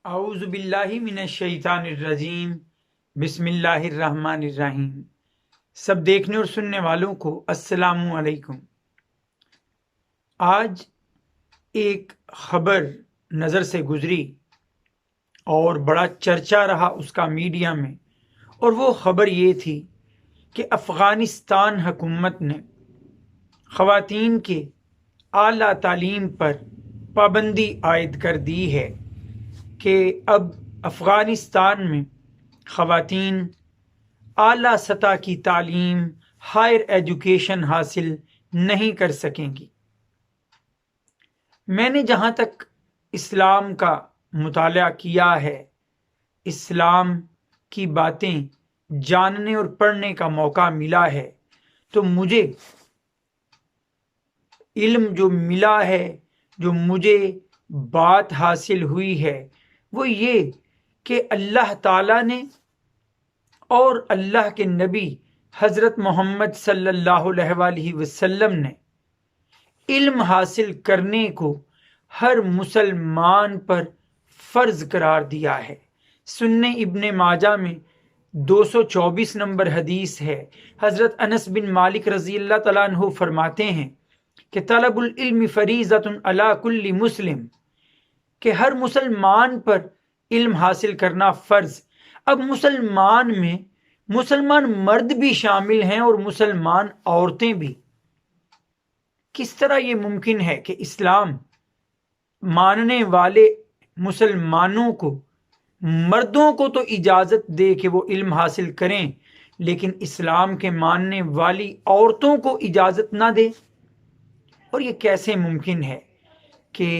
اعوذ باللہ من الشیطان الرجیم، بسم اللہ الرحمن الرحیم۔ سب دیکھنے اور سننے والوں کو السلام علیکم۔ آج ایک خبر نظر سے گزری اور بڑا چرچا رہا اس کا میڈیا میں، اور وہ خبر یہ تھی کہ افغانستان حکومت نے خواتین کے اعلیٰ تعلیم پر پابندی عائد کر دی ہے کہ اب افغانستان میں خواتین اعلیٰ سطح کی تعلیم، ہائر ایجوکیشن حاصل نہیں کر سکیں گی۔ میں نے جہاں تک اسلام کا مطالعہ کیا ہے، اسلام کی باتیں جاننے اور پڑھنے کا موقع ملا ہے، تو مجھے علم جو ملا ہے، جو مجھے بات حاصل ہوئی ہے، وہ یہ کہ اللہ تعالیٰ نے اور اللہ کے نبی حضرت محمد صلی اللہ علیہ وآلہ وسلم نے علم حاصل کرنے کو ہر مسلمان پر فرض قرار دیا ہے۔ سنن ابن ماجہ میں 224 نمبر حدیث ہے۔ حضرت انس بن مالک رضی اللہ تعالیٰ عنہ فرماتے ہیں کہ طلب العلم فریضۃ علی کل مسلم، کہ ہر مسلمان پر علم حاصل کرنا فرض۔ اب مسلمان میں مسلمان مرد بھی شامل ہیں اور مسلمان عورتیں بھی۔ کس طرح یہ ممکن ہے کہ اسلام ماننے والے مسلمانوں کو، مردوں کو تو اجازت دے کہ وہ علم حاصل کریں، لیکن اسلام کے ماننے والی عورتوں کو اجازت نہ دے؟ اور یہ کیسے ممکن ہے کہ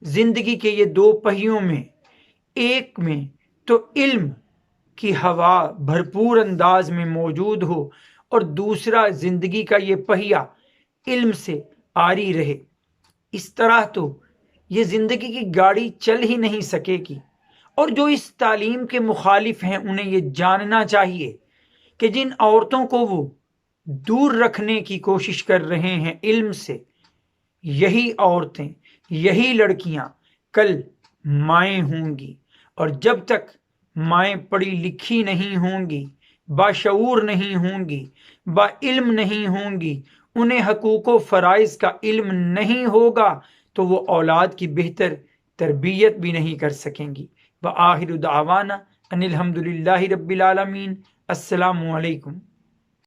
زندگی کے یہ دو پہیوں میں، ایک میں تو علم کی ہوا بھرپور انداز میں موجود ہو اور دوسرا زندگی کا یہ پہیہ علم سے عاری رہے؟ اس طرح تو یہ زندگی کی گاڑی چل ہی نہیں سکے گی۔ اور جو اس تعلیم کے مخالف ہیں، انہیں یہ جاننا چاہیے کہ جن عورتوں کو وہ دور رکھنے کی کوشش کر رہے ہیں علم سے، یہی عورتیں، یہی لڑکیاں کل مائیں ہوں گی، اور جب تک مائیں پڑھی لکھی نہیں ہوں گی، باشعور نہیں ہوں گی، با علم نہیں ہوں گی، انہیں حقوق و فرائض کا علم نہیں ہوگا، تو وہ اولاد کی بہتر تربیت بھی نہیں کر سکیں گی۔ وآخر دعوانا ان الحمد للہ رب العالمین۔ السلام علیکم۔